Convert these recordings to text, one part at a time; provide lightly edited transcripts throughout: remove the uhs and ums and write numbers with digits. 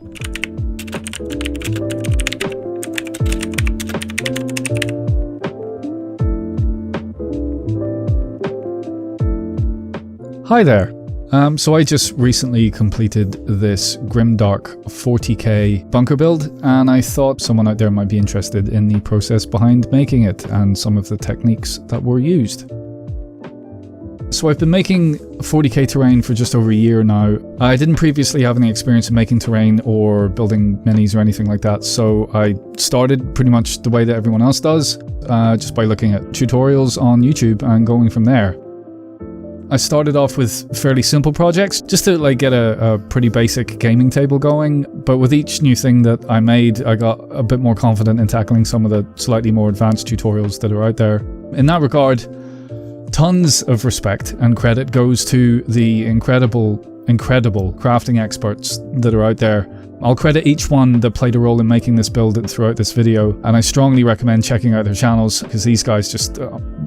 Hi there. So I just recently completed this grimdark 40k bunker build, and I thought someone out there might be interested in the process behind making it and some of the techniques that were used. So I've been making 40k terrain for just over a year now. I didn't previously have any experience in making terrain or building minis or anything like that, so I started pretty much the way that everyone else does, just by looking at tutorials on YouTube and going from there. I started off with fairly simple projects, just to like get a pretty basic gaming table going, but with each new thing that I made, I got a bit more confident in tackling some of the slightly more advanced tutorials that are out there. In that regard, tons of respect and credit goes to the incredible crafting experts that are out there. I'll credit each one that played a role in making this build throughout this video, and I strongly recommend checking out their channels, because these guys just,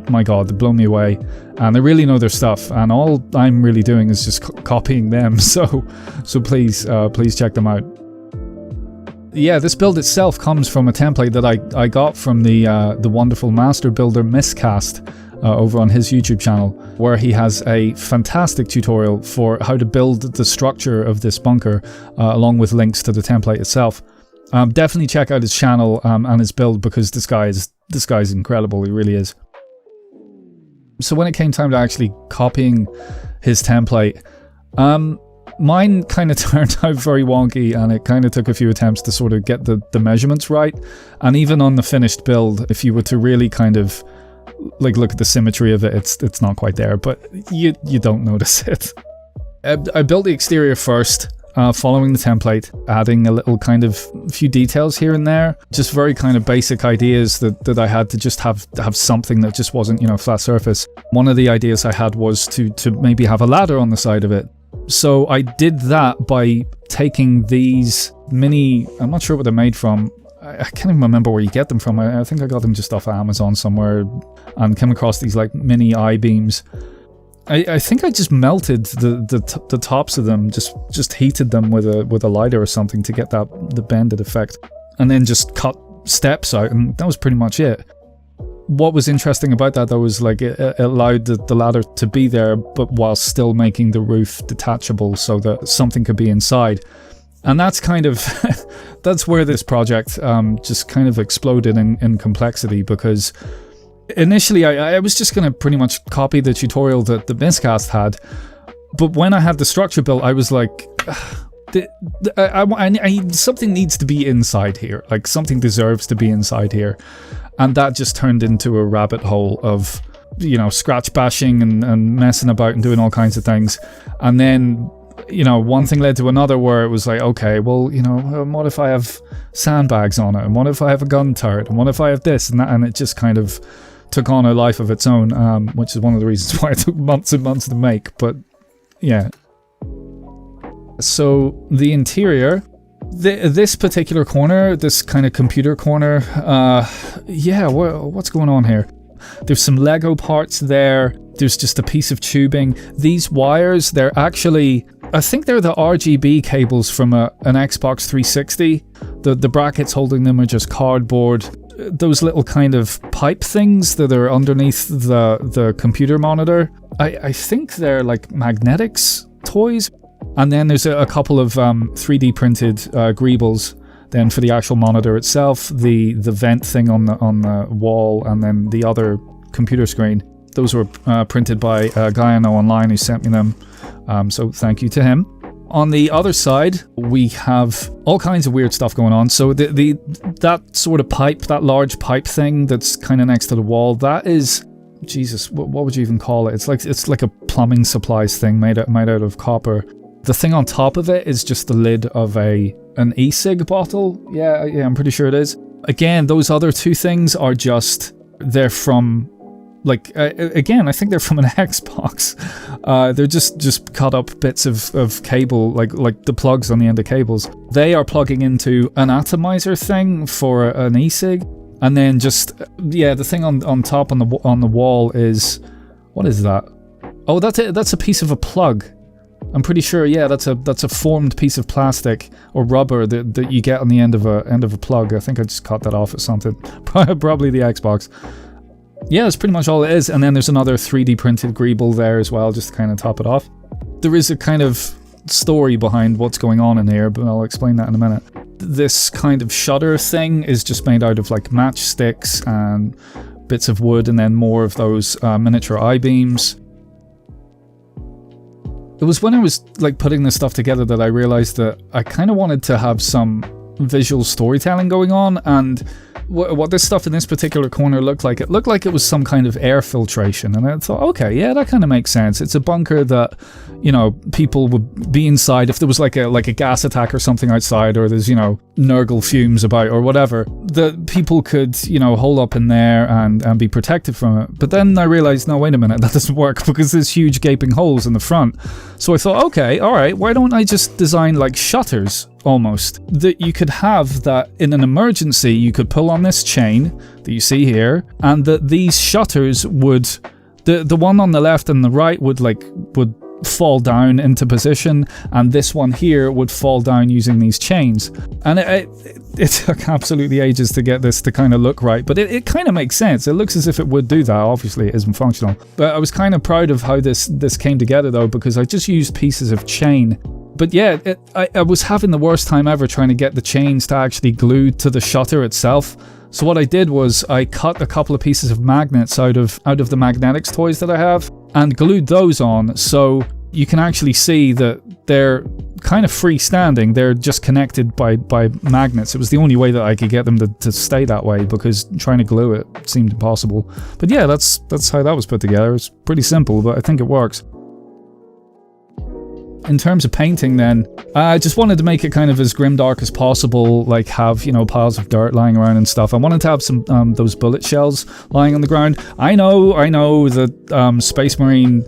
my god, they blow me away, and they really know their stuff, and all I'm really doing is just copying them, so please check them out. Yeah, this build itself comes from a template that I got from the wonderful master builder Miscast, over on his YouTube channel, where he has a fantastic tutorial for how to build the structure of this bunker, along with links to the template itself. Definitely check out his channel and his build, because this guy's incredible, he really is. So when it came time to actually copying his template, mine kind of turned out very wonky, and it kind of took a few attempts to sort of get the measurements right. And even on the finished build, if you were to really kind of like look at the symmetry of it, it's not quite there, but you don't notice it. I built the exterior first, following the template, adding a little kind of few details here and there, just very kind of basic ideas that I had to just have something that just wasn't, you know, flat surface. One of the ideas I had was to maybe have a ladder on the side of it. So I did that by taking these mini, I'm not sure what they're made from, I can't even remember where you get them from. I think I got them just off of Amazon somewhere, and came across these like mini I-beams. I think I just melted the tops of them, just heated them with a lighter or something to get the bended effect, and then just cut steps out, and that was pretty much it. What was interesting about that though was like it allowed the ladder to be there, but while still making the roof detachable so that something could be inside. And that's kind of, that's where this project just kind of exploded in complexity, because initially I was just going to pretty much copy the tutorial that the Miscast had, but when I had the structure built, I was like, something needs to be inside here, like something deserves to be inside here. And that just turned into a rabbit hole of, you know, scratch bashing and messing about and doing all kinds of things. And then, you know, one thing led to another, where it was like, okay, well, you know, what if I have sandbags on it, and what if I have a gun turret, and what if I have this and that, and it just kind of took on a life of its own, which is one of the reasons why it took months and months to make. But yeah, so the interior, this particular corner, this kind of computer corner, yeah, what's going on here? There's some Lego parts there. There's just a piece of tubing. These wires, they're actually, I think they're the RGB cables from an Xbox 360. The brackets holding them are just cardboard. Those little kind of pipe things that are underneath the computer monitor, I think they're like magnetics toys. And then there's a couple of 3D printed greebles. Then for the actual monitor itself, the vent thing on the wall, and then the other computer screen. Those were printed by a guy I know online who sent me them, so thank you to him. On the other side, we have all kinds of weird stuff going on. So that sort of pipe, that large pipe thing that's kind of next to the wall, that is, Jesus, what would you even call it? It's like a plumbing supplies thing made out of copper. The thing on top of it is just the lid of an e-cig bottle. Yeah, I'm pretty sure it is. Again, those other two things are just, they're from, like, again, I think they're from an Xbox. They're just cut up bits of cable, like the plugs on the end of cables. They are plugging into an atomizer thing for an e-cig. And then just, yeah, the thing on top on the wall is, what is that? Oh, that's a piece of a plug. I'm pretty sure, yeah, that's a formed piece of plastic or rubber that you get on the end of a plug. I think I just cut that off at something. Probably the Xbox. Yeah, that's pretty much all it is. And then there's another 3D printed greeble there as well, just to kind of top it off. There is a kind of story behind what's going on in here, but I'll explain that in a minute. This kind of shutter thing is just made out of like matchsticks and bits of wood, and then more of those miniature I-beams. It was when I was like putting this stuff together that I realized that I kind of wanted to have some visual storytelling going on, and what this stuff in this particular corner looked like it was some kind of air filtration, and I thought, okay, yeah, that kind of makes sense. It's a bunker that, you know, people would be inside if there was like a gas attack or something outside, or there's, you know, Nurgle fumes about or whatever, that people could, you know, hole up in there and be protected from it. But then I realized, no, wait a minute, that doesn't work because there's huge gaping holes in the front. So I thought, okay, all right, why don't I just design like shutters almost, that you could have that in an emergency you could pull on this chain that you see here, and that these shutters would, the one on the left and the right would fall down into position, and this one here would fall down using these chains. And it took absolutely ages to get this to kind of look right, but it kind of makes sense. It looks as if it would do that. Obviously it isn't functional, but I was kind of proud of how this came together though, because I just used pieces of chain. But yeah, I was having the worst time ever trying to get the chains to actually glue to the shutter itself. So what I did was I cut a couple of pieces of magnets out of the magnetics toys that I have and glued those on, so you can actually see that they're kind of freestanding. They're just connected by magnets. It was the only way that I could get them to stay that way, because trying to glue it seemed impossible. But yeah, that's how that was put together. It's pretty simple, but I think it works. In terms of painting then, I just wanted to make it kind of as grimdark as possible, like have, you know, piles of dirt lying around and stuff. I wanted to have some those bullet shells lying on the ground. I know that Space Marine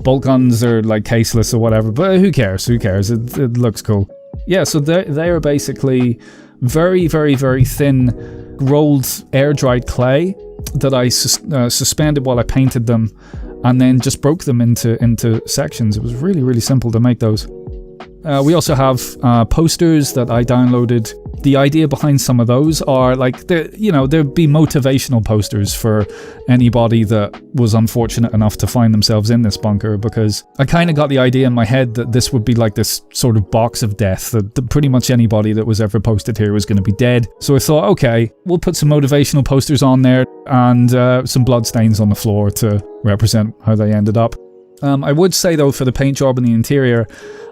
bolt guns are like caseless or whatever, but who cares? It looks cool. Yeah, so they are basically very, very, very thin rolled air-dried clay that I suspended while I painted them, and then just broke them into sections. It was really, really simple to make those. We also have posters that I downloaded. The idea behind some of those are like, there'd be motivational posters for anybody that was unfortunate enough to find themselves in this bunker, because I kind of got the idea in my head that this would be like this sort of box of death, that pretty much anybody that was ever posted here was going to be dead. So I thought, okay, we'll put some motivational posters on there and some bloodstains on the floor to represent how they ended up. I would say though, for the paint job and the interior,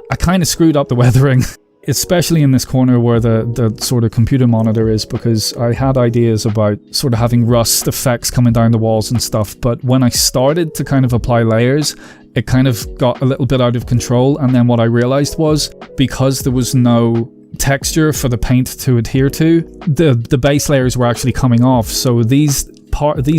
I kind of screwed up the weathering, especially in this corner where the sort of computer monitor is, because I had ideas about sort of having rust effects coming down the walls and stuff, but when I started to kind of apply layers, it kind of got a little bit out of control. And then what I realized was, because there was no texture for the paint to adhere to, the base layers were actually coming off. So these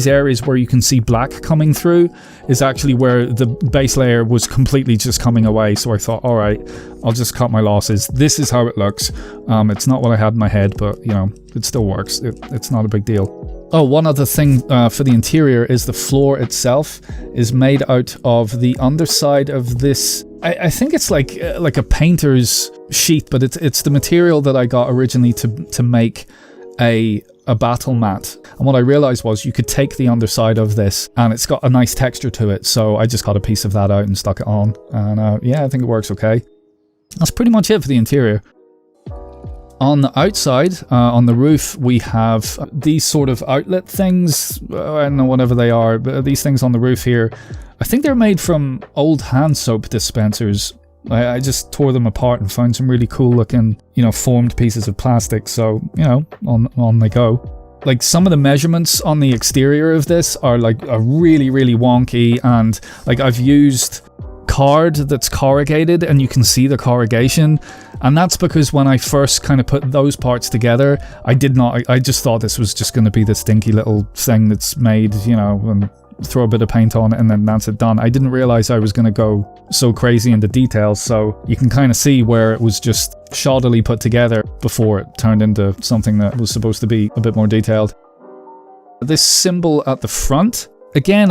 areas where you can see black coming through is actually where the base layer was completely just coming away. So I thought, all right, I'll just cut my losses. This is how it looks. It's not what I had in my head, but you know, it still works. It's not a big deal. Oh, one other thing for the interior is the floor itself is made out of the underside of this. I think it's like a painter's sheet, but it's the material that I got originally to make a battle mat. And what I realized was you could take the underside of this and it's got a nice texture to it, so I just got a piece of that out and stuck it on, and yeah, I think it works okay. That's pretty much it for the interior. On the outside, on the roof, we have these sort of outlet things. I don't know whatever they are, but these things on the roof here, I think they're made from old hand soap dispensers. I just tore them apart and found some really cool looking, you know, formed pieces of plastic. So, you know, on they go. Like, some of the measurements on the exterior of this are really, really wonky, and like I've used card that's corrugated and you can see the corrugation, and that's because when I first kind of put those parts together, I just thought this was just going to be this dinky little thing that's made, you know, and throw a bit of paint on it and then that's it done. I didn't realize I was going to go so crazy into details, so you can kind of see where it was just shoddily put together before it turned into something that was supposed to be a bit more detailed. This symbol at the front Again,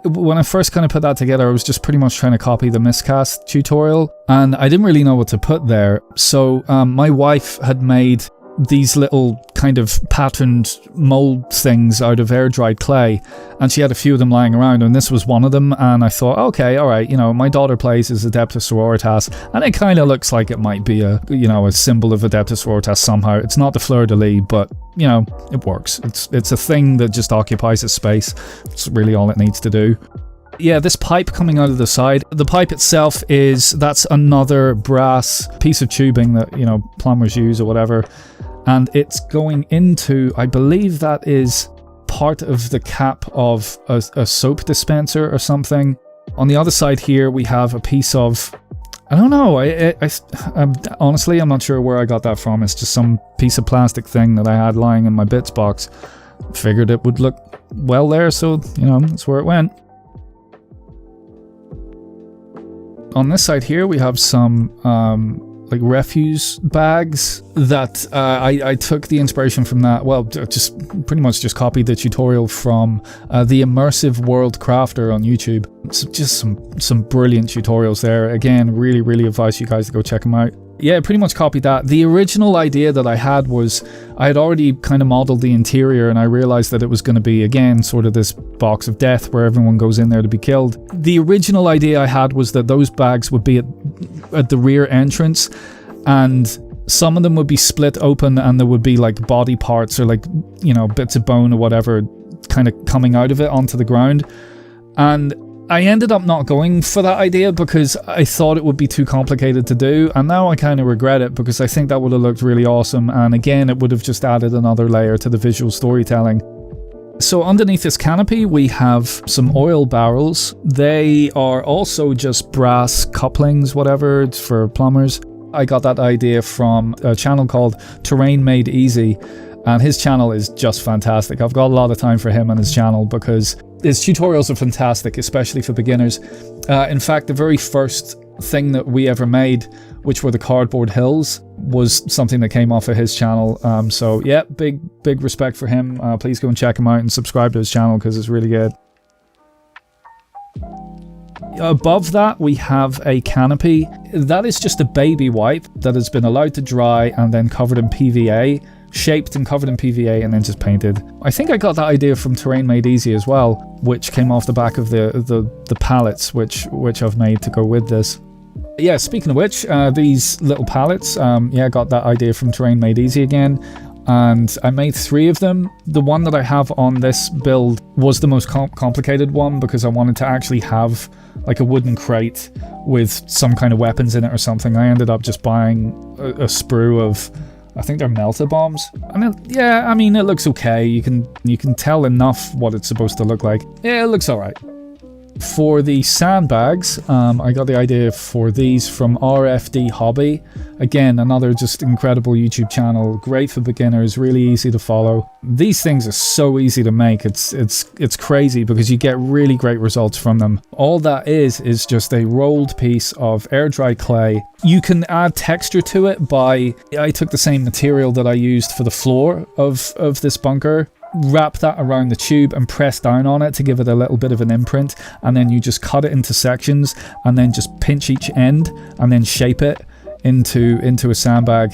when I first kind of put that together, I was just pretty much trying to copy the miscast tutorial, and I didn't really know what to put there. So my wife had made these little kind of patterned mold things out of air-dried clay, and she had a few of them lying around, and this was one of them, and I thought, okay, all right, my daughter plays as Adeptus Sororitas, and it kind of looks like it might be a symbol of Adeptus Sororitas somehow. It's not the fleur-de-lis, but, it works. It's a thing that just occupies a space. It's really all it needs to do. Yeah, this pipe coming out of the side, the pipe itself that's another brass piece of tubing that, plumbers use or whatever. And it's going into, I believe that is part of the cap of a soap dispenser or something. On the other side here, we have a piece of, I don't know, honestly, I'm not sure where I got that from. It's just some piece of plastic thing that I had lying in my bits box. Figured it would look well there, so, that's where it went. On this side here, we have some refuse bags that I took the inspiration from that. Well, just pretty much just copied the tutorial from the Immersive World Crafter on YouTube. It's just some brilliant tutorials there. Again, really, really advise you guys to go check them out. Yeah, pretty much copied that. The original idea that I had was I had already kind of modeled the interior, and I realized that it was going to be, again, sort of this box of death where everyone goes in there to be killed. The original idea I had was that those bags would be at the rear entrance, and some of them would be split open, and there would be like body parts or like, bits of bone or whatever kind of coming out of it onto the ground. And I ended up not going for that idea because I thought it would be too complicated to do, and now I kind of regret it because I think that would have looked really awesome, and again, it would have just added another layer to the visual storytelling. So underneath this canopy, we have some oil barrels. They are also just brass couplings, whatever, it's for plumbers. I got that idea from a channel called Terrain Made Easy, and his channel is just fantastic. I've got a lot of time for him and his channel because his tutorials are fantastic, especially for beginners. In fact, the very first thing that we ever made, which were the cardboard hills, was something that came off of his channel. So yeah, big respect for him. Please go and check him out and subscribe to his channel because it's really good. Above that, we have a canopy. That is just a baby wipe that has been allowed to dry and then covered in PVA. Shaped and covered in PVA and then just painted. I think I got that idea from Terrain Made Easy as well, which came off the back of the pallets which I've made to go with this. Yeah, speaking of which, these little pallets, got that idea from Terrain Made Easy again, and I made 3 of them. The one that I have on this build was the most complicated one because I wanted to actually have like a wooden crate with some kind of weapons in it or something. I ended up just buying a sprue of, I think they're melter bombs. And it looks okay. You can tell enough what it's supposed to look like. Yeah, it looks alright. For the sandbags, I got the idea for these from RFD Hobby. Again, another just incredible YouTube channel, great for beginners, really easy to follow. These things are so easy to make, it's crazy because you get really great results from them. All that is just a rolled piece of air-dried clay. You can add texture to it by, I took the same material that I used for the floor of this bunker, wrap that around the tube and press down on it to give it a little bit of an imprint, and then you just cut it into sections and then just pinch each end and then shape it into a sandbag.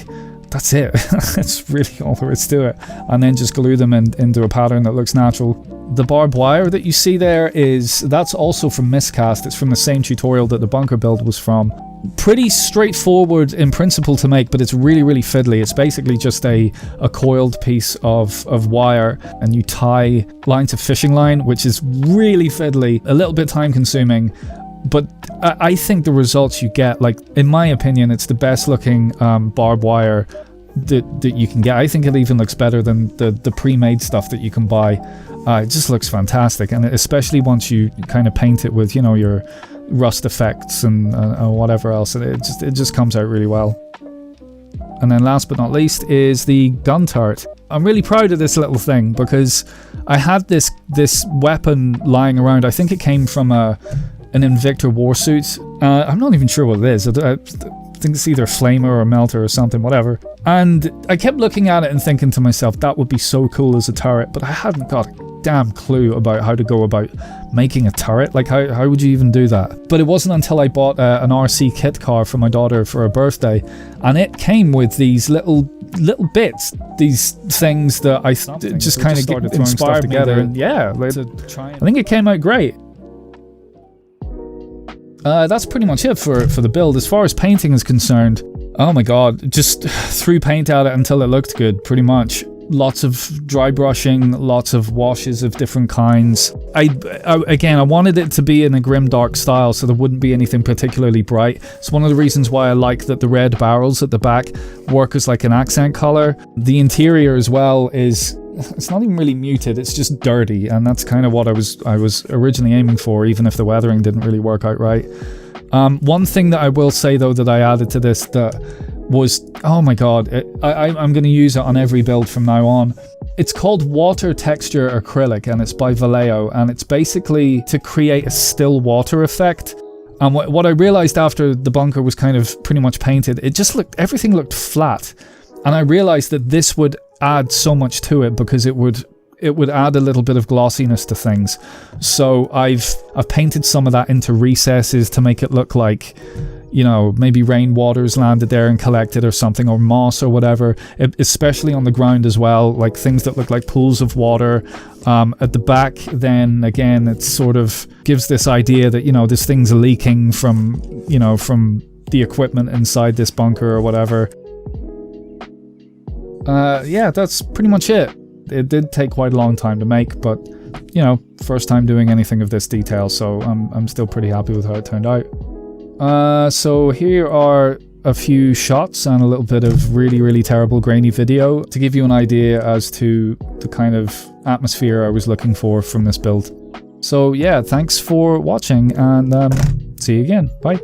That's it. That's really all there is to it. And then just glue them into a pattern that looks natural. The barbed wire that you see there that's also from Miscast. It's from the same tutorial that the bunker build was from. Pretty straightforward in principle to make, but it's really, really fiddly. It's basically just a coiled piece of wire, and you tie lines of fishing line, which is really fiddly, a little bit time consuming. But I think the results you get, like, in my opinion, it's the best looking barbed wire that you can get. I think it even looks better than the pre-made stuff that you can buy. It just looks fantastic, and especially once you kind of paint it with, your rust effects and whatever else, it just comes out really well. And then last but not least is the gun turret. I'm really proud of this little thing because I had this weapon lying around. I think it came from an Invictor warsuit. I'm not even sure what it is. I think it's either a flamer or a melter or something, whatever. And I kept looking at it and thinking to myself, that would be so cool as a turret, but I hadn't got damn clue about how to go about making a turret. Like, how would you even do that? But it wasn't until I bought an RC kit car for my daughter for her birthday, and it came with these little bits, these things that I just kind of inspired together. And yeah, I think it came out great. That's pretty much it for the build. As far as painting is concerned, oh my god, just threw paint at it until it looked good, pretty much. Lots of dry brushing, lots of washes of different kinds. Again, I wanted it to be in a grimdark style, so there wouldn't be anything particularly bright. It's one of the reasons why I like that the red barrels at the back work as like an accent color. The interior as well is, it's not even really muted, it's just dirty, and that's kind of what I was originally aiming for, even if the weathering didn't really work out right. One thing that I will say though that I added to this that was, oh my god, I'm going to use it on every build from now on. It's called Water Texture Acrylic, and it's by Vallejo, and it's basically to create a still water effect. And what I realized after the bunker was kind of pretty much painted, it just looked, everything looked flat. And I realized that this would add so much to it because it would add a little bit of glossiness to things. So I've painted some of that into recesses to make it look like, you know, maybe rainwater's landed there and collected or something, or moss or whatever, especially on the ground as well, like things that look like pools of water. At the back, then again, it sort of gives this idea that, you know, this thing's leaking from, you know, from the equipment inside this bunker or whatever. Yeah, that's pretty much it. It did take quite a long time to make, but, you know, first time doing anything of this detail, so I'm still pretty happy with how it turned out. So here are a few shots and a little bit of really terrible grainy video to give you an idea as to the kind of atmosphere I was looking for from this build. So yeah, thanks for watching, and see you again. Bye.